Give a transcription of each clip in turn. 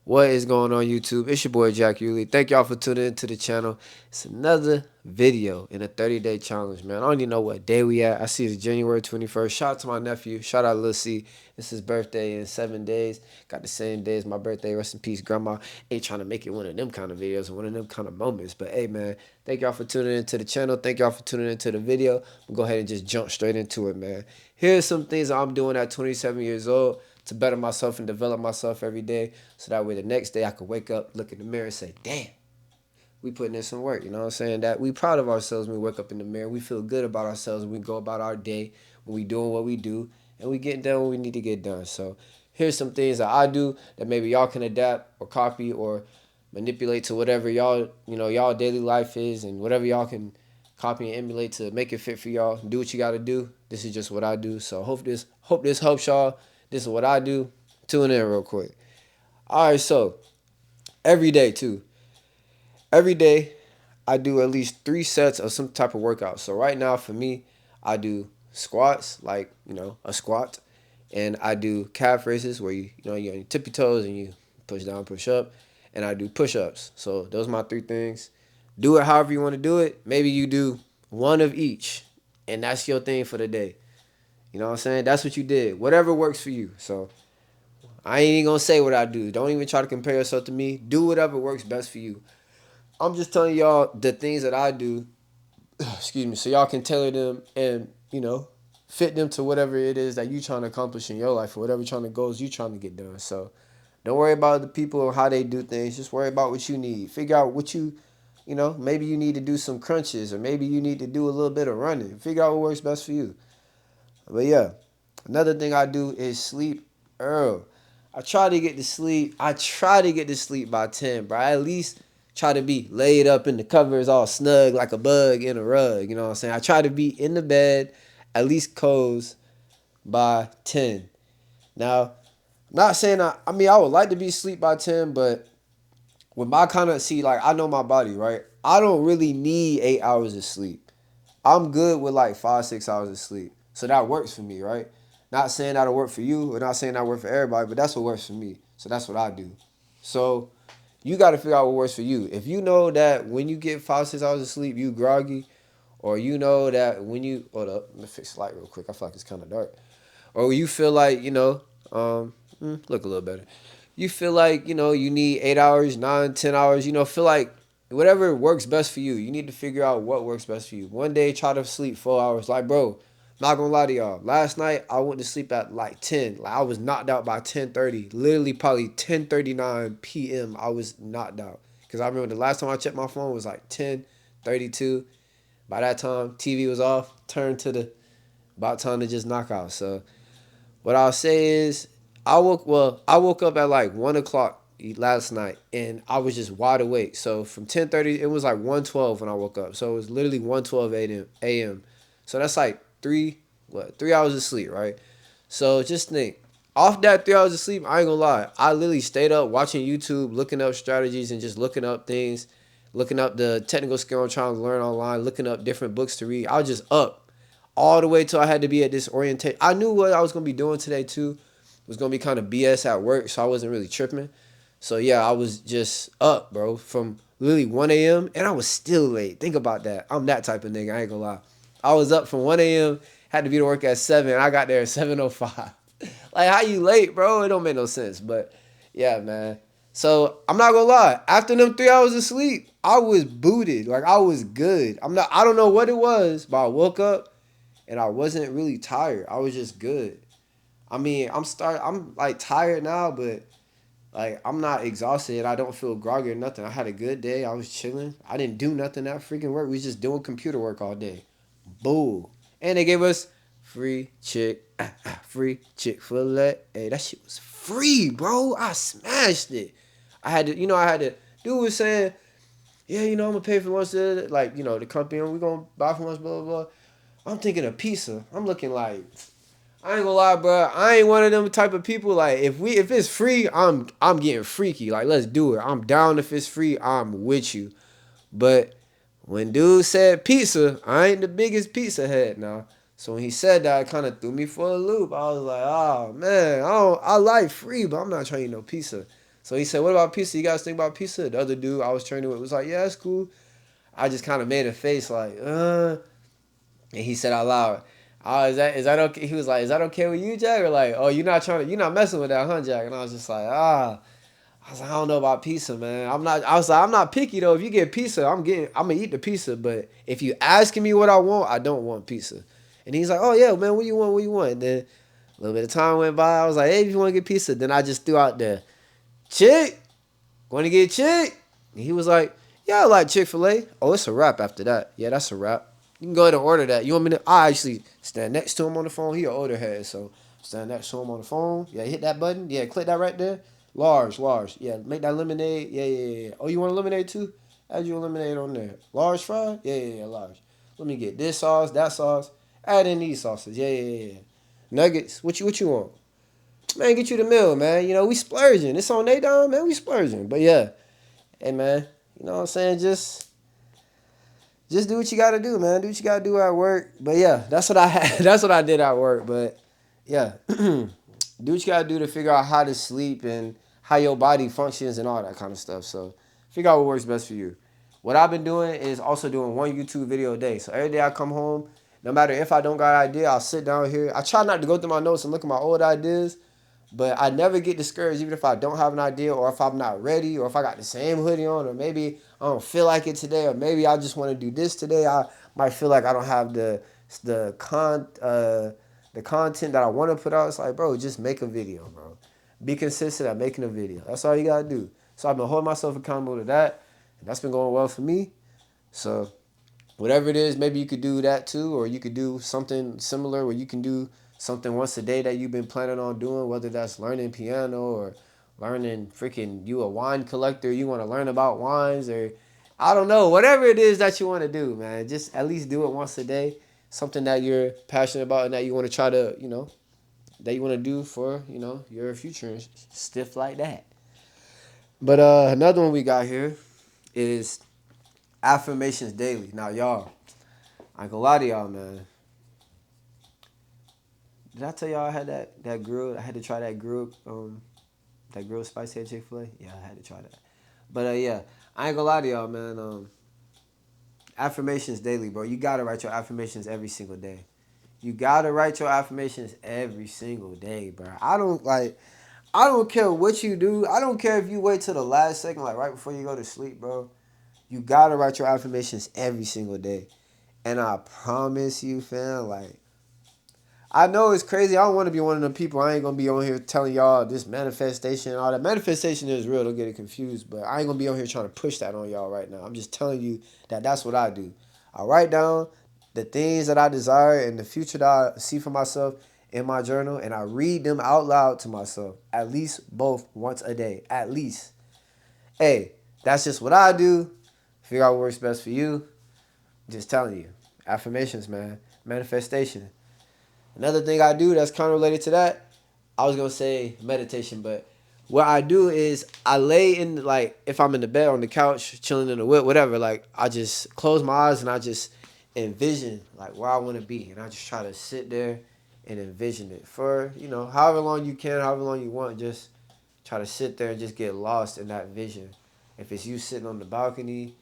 What is going on, YouTube? It's your boy Jack Yulee. Thank y'all for tuning into the channel. It's another video in a 30-day challenge, man. I don't even know what day we at. I see it's January 21st. Shout out to my nephew. Shout out Lil C. It's his birthday in 7 days. Got the same day as my birthday. Rest in peace, Grandma. Ain't trying to make it one of them kind of videos and one of them kind of moments. But hey, man, thank y'all for tuning into the channel. Thank y'all for tuning into the video. We'll go ahead and just jump straight into it, man. Here's some things I'm doing at 27 years old to better myself and develop myself every day, so that way the next day I could wake up, look in the mirror and say, damn, we putting in some work. You know what I'm saying? That we proud of ourselves when we wake up in the mirror. We feel good about ourselves when we go about our day, when we doing what we do, and we getting done what we need to get done. So here's some things that I do that maybe y'all can adapt or copy or manipulate to whatever y'all, y'all daily life is, and whatever y'all can copy and emulate to make it fit for y'all. Do what you got to do. This is just what I do. So hope this helps y'all. This is what I do. Tune in real quick. All right, so every day too. Every day I do at least 3 sets of some type of workout. So right now for me, I do squats, like, a squat, and I do calf raises where you on your tippy toes and you push down, push up, and I do push-ups. So those are my three things. Do it however you want to do it. Maybe you do one of each, and that's your thing for the day. You know what I'm saying? That's what you did. Whatever works for you. So I ain't even gonna say what I do. Don't even try to compare yourself to me. Do whatever works best for you. I'm just telling y'all the things that I do, excuse me, so y'all can tailor them and, fit them to whatever it is that you trying to accomplish in your life or whatever trying to goals you trying to get done. So don't worry about the people or how they do things. Just worry about what you need. Figure out what maybe you need to do some crunches or maybe you need to do a little bit of running. Figure out what works best for you. But yeah, another thing I do is sleep early. I try to get to sleep. I try to get to sleep by 10, bro. I at least try to be laid up in the covers all snug like a bug in a rug. You know what I'm saying? I try to be in the bed, at least cozy, by 10. Now, not saying I would like to be asleep by 10, but with my kind of, see, like, I know my body, right? I don't really need 8 hours of sleep. I'm good with like 5, 6 hours of sleep. So that works for me, right? Not saying that'll work for you or not saying that work for everybody, but that's what works for me. So that's what I do. So you got to figure out what works for you. If you know that when you get 5, 6 hours of sleep, you groggy, or you know that when you, hold up, let me fix the light real quick. I feel like it's kind of dark. Or you feel like, look a little better. You feel like, you need 8 hours, 9, 10 hours, feel like whatever works best for you. You need to figure out what works best for you. One day, try to sleep 4 hours. Like, bro, not gonna lie to y'all. Last night, I went to sleep at like 10. Like, I was knocked out by 10:30. Literally, probably 10:39 p.m. I was knocked out. Because I remember the last time I checked my phone was like 10:32. By that time, TV was off. Turned to the about time to just knock out. So what I'll say is I woke up at like 1 o'clock last night and I was just wide awake. So from 10:30 it was like 1:12 when I woke up. So it was literally 1:12 a.m. So that's like 3 hours of sleep, right? So just think, off that 3 hours of sleep, I ain't gonna lie, I literally stayed up watching YouTube, looking up strategies and just looking up things, looking up the technical skill I'm trying to learn online, looking up different books to read. I was just up all the way till I had to be at this orientation. I knew what I was gonna be doing today too. It was gonna be kind of BS at work, so I wasn't really tripping. So yeah, I was just up, bro, from literally 1 a.m. and I was still late. Think about that. I'm that type of nigga. I ain't gonna lie. I was up from 1 a.m. Had to be to work at 7. And I got there at 7:05. Like, how you late, bro? It don't make no sense. But yeah, man. So I'm not gonna lie. After them 3 hours of sleep, I was booted. Like, I was good. I don't know what it was, but I woke up and I wasn't really tired. I was just good. I mean, I'm like tired now, but like I'm not exhausted. I don't feel groggy or nothing. I had a good day. I was chilling. I didn't do nothing at freaking work. We was just doing computer work all day. Boo. And they gave us free Chick-fil-A. Hey, that shit was free, bro. I smashed it. Dude was saying, yeah, I'm gonna pay for lunch. Like, the company, we gonna buy for lunch, blah, blah, blah. I'm thinking of pizza. I'm looking like, I ain't gonna lie, bro. I ain't one of them type of people. Like, if it's free, I'm getting freaky. Like, let's do it. I'm down if it's free. I'm with you. But when dude said pizza, I ain't the biggest pizza head now. So when he said that, it kind of threw me for a loop. I was like, oh man, I like free, but I'm not trying to eat no pizza. So he said, what about pizza? You guys think about pizza? The other dude I was training with was like, yeah, that's cool. I just kind of made a face like, and he said out loud, oh, is that okay? He was like, is that okay with you, Jack? Or like, oh, you're not messing with that, huh, Jack? And I was just like, I was like, I don't know about pizza, man. I was like, I'm not picky though. If you get pizza, I'm gonna eat the pizza. But if you asking me what I want, I don't want pizza. And he's like, oh yeah, man, what you want? What you want? And then a little bit of time went by. I was like, hey, if you want to get pizza, then I just threw out the chick. Want to get chick? And he was like, yeah, I like Chick-fil-A. Oh, it's a wrap after that. Yeah, that's a wrap. You can go ahead and order that. You want me to? I actually stand next to him on the phone. He an older head, so stand next to him on the phone. Yeah, hit that button. Yeah, click that right there. Large, large. Yeah, make that lemonade. Yeah. Oh, you want a lemonade too? Add your lemonade on there. Large fry? Yeah, large. Let me get this sauce, that sauce. Add in these sauces. Yeah. Nuggets. What you want? Man, get you the meal, man. You know, we splurging. It's on they dime, man. We splurging. But yeah, hey, man. You know what I'm saying? Just do what you gotta do, man. Do what you gotta do at work. But yeah, that's what I had. That's what I did at work. But yeah, do what you gotta do to figure out how to sleep and how your body functions and all that kind of stuff. So figure out what works best for you. What I've been doing is also doing one YouTube video a day. So every day I come home, no matter if I don't got an idea, I'll sit down here. I try not to go through my notes and look at my old ideas. But I never get discouraged even if I don't have an idea or if I'm not ready or if I got the same hoodie on or maybe I don't feel like it today or maybe I just want to do this today. I might feel like I don't have the con the content that I want to put out. It's like, bro, just make a video, bro. Be consistent at making a video. That's all you gotta do. So I've been holding myself accountable to that, and that's been going well for me. So whatever it is, maybe you could do that too, or you could do something similar where you can do something once a day that you've been planning on doing, whether that's learning piano or learning freaking you a wine collector, you want to learn about wines or I don't know, whatever it is that you want to do, man. Just at least do it once a day. Something that you're passionate about and that you want to try to, that you want to do for, your future and stuff like that. But another one we got here is affirmations daily. Now, y'all, I ain't gonna lie to y'all, man. Did I tell y'all I had that grill? I had to try that grilled spicy at Chick-fil-A. Yeah, I had to try that. But yeah, I ain't gonna lie to y'all, man. Affirmations daily, bro. You gotta write your affirmations every single day. You gotta write your affirmations every single day, bro. I don't care what you do. I don't care if you wait till the last second, like right before you go to sleep, bro. You gotta write your affirmations every single day. And I promise you, fam, like I know it's crazy. I don't want to be one of the people. I ain't gonna be on here telling y'all this manifestation and all that. Manifestation is real. Don't get it confused. But I ain't gonna be on here trying to push that on y'all right now. I'm just telling you that that's what I do. I write down the things that I desire and the future that I see for myself in my journal, and I read them out loud to myself at least both once a day. At least. Hey, that's just what I do. Figure out what works best for you. Just telling you. Affirmations, man. Manifestation. Another thing I do that's kind of related to that, I was gonna say meditation, but what I do is I lay in like if I'm in the bed on the couch, chilling in the whip, whatever. Like I just close my eyes and I just envision like where I want to be, and I just try to sit there and envision it for however long you can, however long you want. Just try to sit there and just get lost in that vision. If it's you sitting on the balcony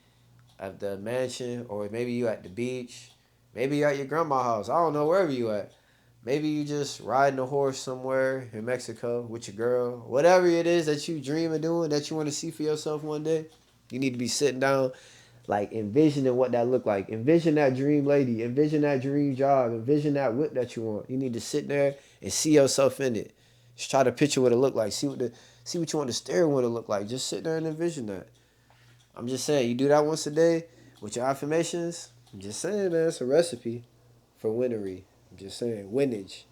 at the mansion, or maybe you at the beach, maybe you at your grandma's house. I don't know wherever you at. Maybe you just riding a horse somewhere in Mexico with your girl. Whatever it is that you dream of doing, that you want to see for yourself one day, you need to be sitting down, like envisioning what that look like. Envision that dream lady. Envision that dream job. Envision that whip that you want. You need to sit there and see yourself in it. Just try to picture what it look like. See what you want the steering wheel to look like. Just sit there and envision that. I'm just saying, you do that once a day with your affirmations. I'm just saying, man, it's a recipe for winnery. I'm just saying, winnage.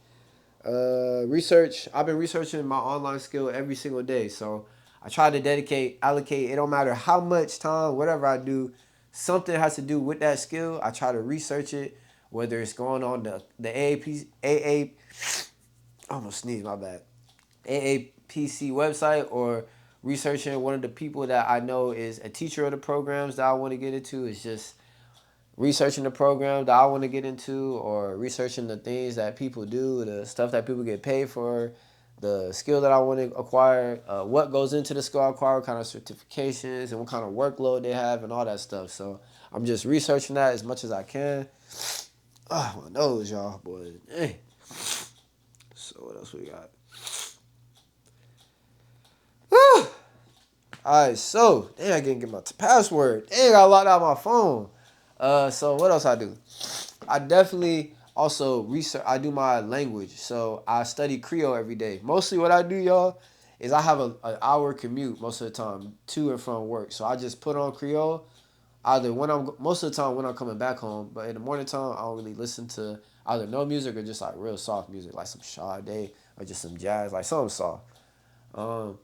Research. I've been researching my online skill every single day. So I try to allocate. It don't matter how much time, whatever I do, something has to do with that skill. I try to research it, whether it's going on the AA, I almost sneezed, my bad. AAPC website or researching one of the people that I know is a teacher of the programs that I want to get into. It's just researching the program that I want to get into or researching the things that people do, the stuff that people get paid for. the skill that I want to acquire, what goes into the skill I acquire, what kind of certifications and what kind of workload they have and all that stuff. So I'm just researching that as much as I can. Oh, my nose, y'all, boy. Dang. So what else we got? Alright, so dang, I didn't get my password. Dang, I locked out my phone. So what else I do? I definitely also research. I do my language, so I study Creole every day. Mostly, what I do, y'all, is I have an hour commute most of the time to and from work. So I just put on Creole. Either when I'm most of the time when I'm coming back home, but in the morning time I don't really listen to either no music or just like real soft music, like some Sade or just some jazz, like something soft. Um,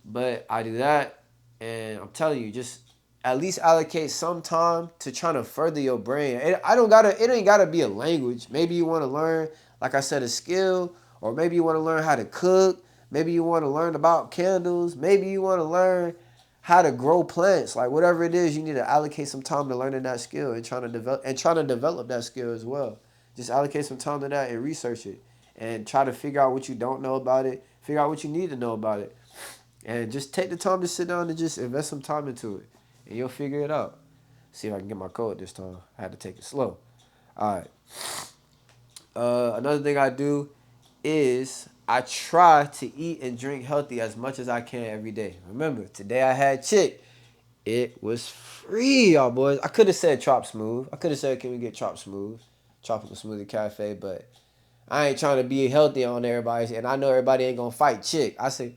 but I do that, and I'm telling you, just at least allocate some time to trying to further your brain. I don't gotta. It ain't gotta be a language. Maybe you want to learn, like I said, a skill, or maybe you want to learn how to cook. Maybe you want to learn about candles. Maybe you want to learn how to grow plants. Like whatever it is, you need to allocate some time to learning that skill and trying to develop that skill as well. Just allocate some time to that and research it, and try to figure out what you don't know about it. Figure out what you need to know about it, and just take the time to sit down and just invest some time into it. And you'll figure it out. See if I can get my code this time. I had to take it slow. All right. Another thing I do is I try to eat and drink healthy as much as I can every day. Remember, today I had chick. It was free, y'all boys. I could have said Trop Smooth. I could have said, can we get Trop Smooth? Tropical Smoothie Cafe, but I ain't trying to be healthy on everybody. And I know everybody ain't going to fight chick. I say,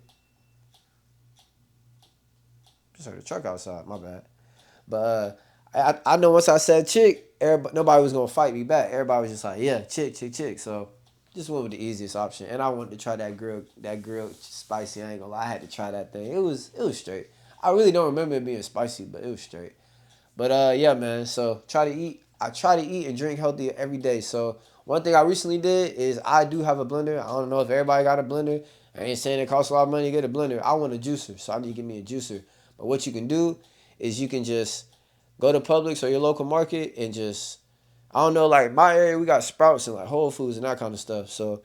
just heard a truck outside. My bad. But I know once I said chick, nobody was gonna fight me back. Everybody was just like, yeah, chick, chick, chick. So just went with the easiest option. And I wanted to try that grilled spicy. I ain't gonna lie, I had to try that thing. It was straight. I really don't remember it being spicy, but it was straight. But yeah, man. So try to eat. I try to eat and drink healthy every day. So one thing I recently did is I do have a blender. I don't know if everybody got a blender. I ain't saying it costs a lot of money to get a blender. I want a juicer, so I need to get me a juicer. But what you can do is you can just go to Publix or your local market and just, I don't know, like my area we got Sprouts and like Whole Foods and that kind of stuff. So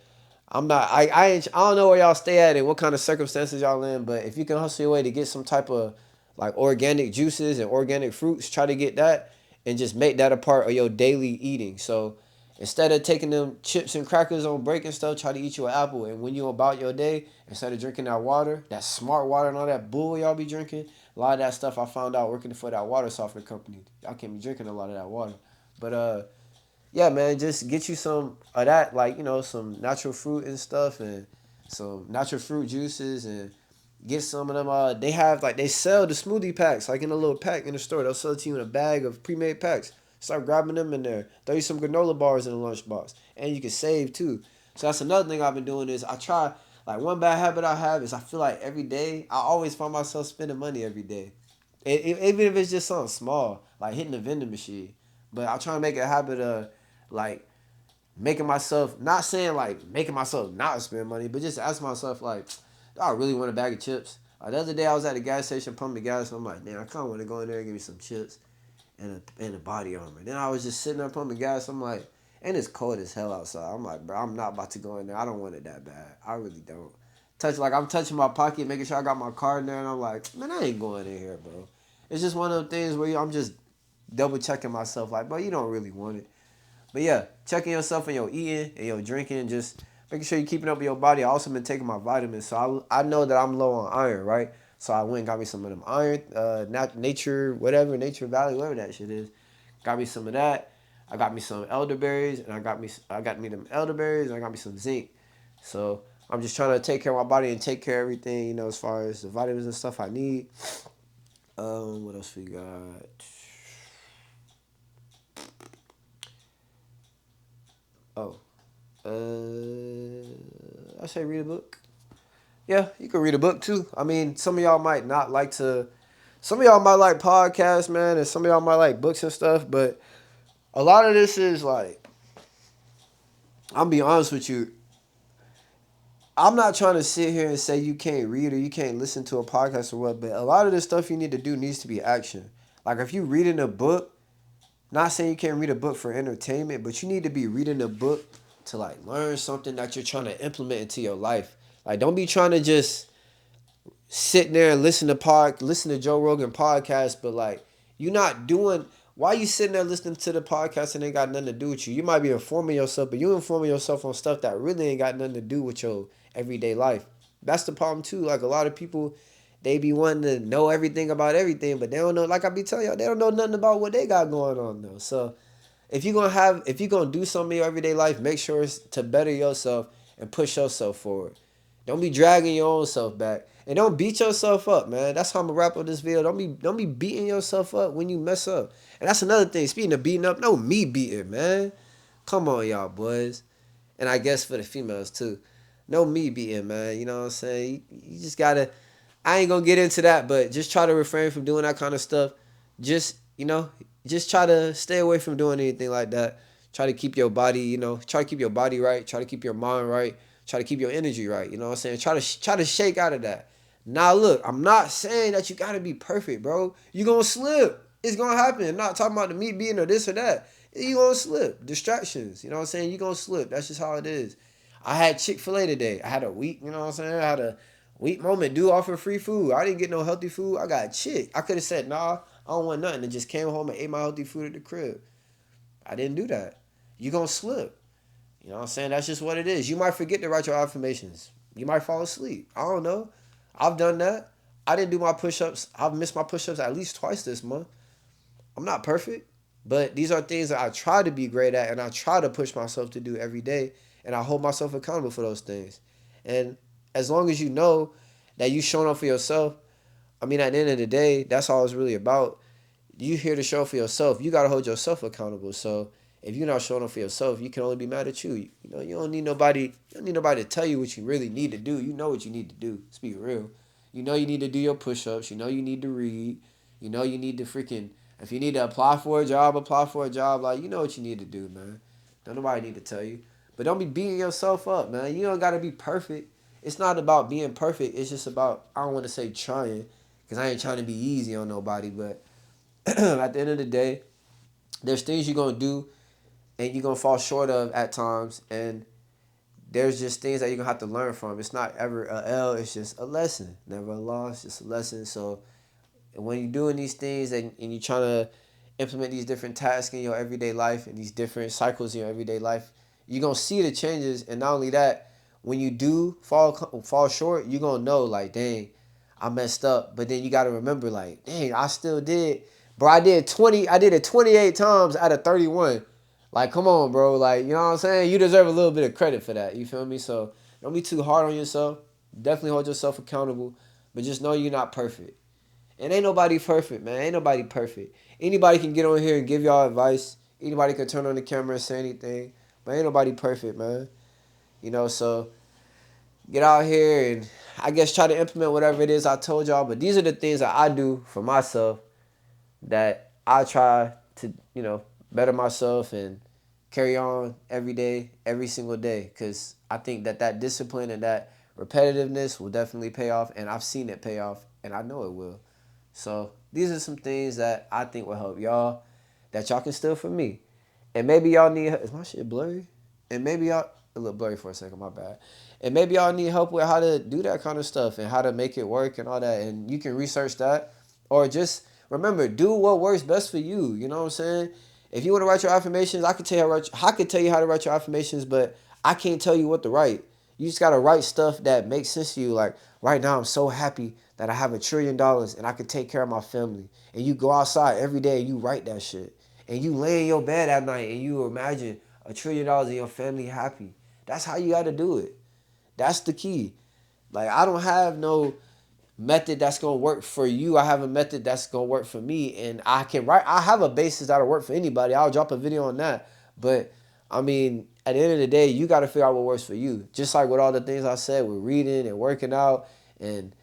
I'm not I don't know where y'all stay at and what kind of circumstances y'all in, but if you can hustle your way to get some type of like organic juices and organic fruits, try to get that and just make that a part of your daily eating. So instead of taking them chips and crackers on break and stuff, try to eat you an apple. And when you about your day, instead of drinking that water, that smart water and all that bull y'all be drinking, a lot of that stuff I found out working for that water softener company. I can't be drinking a lot of that water. But yeah, man, just get you some of that, like, some natural fruit and stuff and some natural fruit juices and get some of them. They have, like, they sell the smoothie packs, like, in a little pack in the store. They'll sell it to you in a bag of pre-made packs. Start grabbing them in there. Throw you some granola bars in the lunchbox. And you can save, too. So that's another thing I've been doing is I try, like, one bad habit I have is I feel like every day, I always find myself spending money every day. Even if it's just something small, like hitting the vending machine. But I try to make a habit of, like, making myself, not saying like making myself not spend money, but just ask myself like, do I really want a bag of chips? The other day I was at a gas station pumping gas, and I'm like, man, I kind of want to go in there and give me some chips and a body armor. Then I was just sitting there pumping gas. I'm like, and it's cold as hell outside. I'm like, bro, I'm not about to go in there. I don't want it that bad. I really don't. I'm touching my pocket, making sure I got my card in there, and I'm like, man, I ain't going in here, bro. It's just one of those things where I'm just double checking myself, like, bro, you don't really want it. But yeah, checking yourself and your eating and your drinking, just making sure you're keeping up with your body. I also been taking my vitamins, so I know that I'm low on iron, right? So I went and got me some of them iron, nature, whatever, Nature Valley, whatever that shit is. Got me some of that. I got me some elderberries, and I got me them elderberries, and I got me some zinc. So I'm just trying to take care of my body and take care of everything, as far as the vitamins and stuff I need. What else we got? Oh, I say read a book. Yeah, you can read a book too. I mean, some of y'all might not like to. Some of y'all might like podcasts, man, and some of y'all might like books and stuff. But a lot of this is like, I'm be honest with you. I'm not trying to sit here and say you can't read or you can't listen to a podcast or what, but a lot of this stuff you need to do needs to be action. Like if you reading a book, not saying you can't read a book for entertainment, but you need to be reading a book to like learn something that you're trying to implement into your life. Like don't be trying to just sit there and listen to Joe Rogan podcast, but like you're not doing. Why you sitting there listening to the podcast and ain't got nothing to do with you? You might be informing yourself, but you informing yourself on stuff that really ain't got nothing to do with your everyday life. That's the problem too. Like a lot of people, they be wanting to know everything about everything, but they don't know. Like I be telling y'all, they don't know nothing about what they got going on though. So if you're gonna do something in your everyday life, make sure it's to better yourself and push yourself forward. Don't be dragging your own self back. And don't beat yourself up, man. That's how I'm gonna wrap up this video. Don't be beating yourself up when you mess up. And that's another thing. Speaking of beating up, no me beating, man. Come on, y'all boys. And I guess for the females too. No me beating, man. You know what I'm saying? You just gotta I ain't gonna get into that, but just try to refrain from doing that kind of stuff. Just, just try to stay away from doing anything like that. Try to keep your body, try to keep your body right. Try to keep your mind right. Try to keep your energy right. You know what I'm saying? Try to shake out of that. Now look, I'm not saying that you gotta be perfect, bro. You gonna slip. It's gonna happen. I'm not talking about the meat being or this or that. You gonna slip. Distractions. You know what I'm saying? You gonna slip. That's just how it is. I had Chick-fil-A today. I had a week, you know what I'm saying? I had a weak moment. Dude offer free food. I didn't get no healthy food. I got chick. I could have said, nah, I don't want nothing, and just came home and ate my healthy food at the crib. I didn't do that. You gonna slip. You know what I'm saying? That's just what it is. You might forget to write your affirmations. You might fall asleep. I don't know. I've done that. I didn't do my push-ups. I've missed my push-ups at least twice this month. I'm not perfect, but these are things that I try to be great at and I try to push myself to do every day, and I hold myself accountable for those things. And as long as you know that you showing up for yourself, I mean, at the end of the day, that's all it's really about. You here to show up for yourself. You got to hold yourself accountable. So if you're not showing up for yourself, you can only be mad at you. You don't need nobody. You don't need nobody to tell you what you really need to do. You know what you need to do. Let's be real. You know you need to do your push-ups. You know you need to read. You know you need to freaking. If you need to apply for a job, apply for a job. Like you know what you need to do, man. Don't nobody need to tell you. But don't be beating yourself up, man. You don't got to be perfect. It's not about being perfect. It's just about, I don't want to say trying, because I ain't trying to be easy on nobody. But at the end of the day, there's things you're going to do and you're going to fall short of at times. And there's just things that you're going to have to learn from. It's not ever a L. It's just a lesson. Never a loss, just a lesson. So when you're doing these things and you're trying to implement these different tasks in your everyday life and these different cycles in your everyday life, you're going to see the changes. And not only that, when you do fall short, you're going to know, like, dang, I messed up. But then you got to remember, like, dang, I still did. Bro, I did it 28 times out of 31. Like, come on, bro. Like, you know what I'm saying? You deserve a little bit of credit for that. You feel me? So don't be too hard on yourself. Definitely hold yourself accountable. But just know you're not perfect. And ain't nobody perfect, man. Ain't nobody perfect. Anybody can get on here and give y'all advice. Anybody can turn on the camera and say anything. But ain't nobody perfect, man. So get out here and I guess try to implement whatever it is I told y'all. But these are the things that I do for myself that I try to, better myself and carry on every day, every single day. Because I think that discipline and that repetitiveness will definitely pay off. And I've seen it pay off. And I know it will. So these are some things that I think will help y'all, that y'all can steal from me. And maybe y'all need, is my shit blurry? And maybe y'all, a little blurry for a second, my bad. And maybe y'all need help with how to do that kind of stuff and how to make it work and all that. And you can research that. Or just remember, do what works best for you. You know what I'm saying? If you want to write your affirmations, I could tell you how to write your affirmations, but I can't tell you what to write. You just got to write stuff that makes sense to you. Like, right now, I'm so happy that I have $1 trillion and I can take care of my family. And you go outside every day and you write that shit. And you lay in your bed at night and you imagine $1 trillion and your family happy. That's how you got to do it. That's the key. Like, I don't have no method that's going to work for you. I have a method that's going to work for me. And I have a basis that'll work for anybody. I'll drop a video on that. But, I mean, at the end of the day, you got to figure out what works for you. Just like with all the things I said with reading and working out and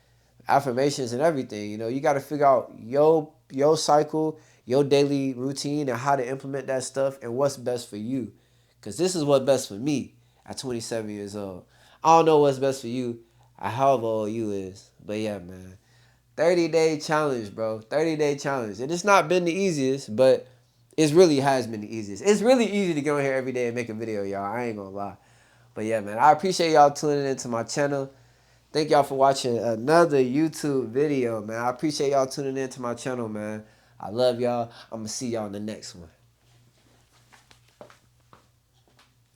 affirmations and everything. You got to figure out your cycle, your daily routine, and how to implement that stuff and what's best for you. Because this is what's best for me at 27 years old. I don't know what's best for you, however old you is. But yeah, man. 30-day challenge, bro. 30-day challenge. And it's not been the easiest, but It really has been the easiest. It's really easy to get on here every day and make a video, y'all. I ain't gonna lie. But yeah, man, I appreciate y'all tuning into my channel. Thank y'all for watching another YouTube video, man. I appreciate y'all tuning into my channel, man. I love y'all. I'm gonna see y'all in the next one.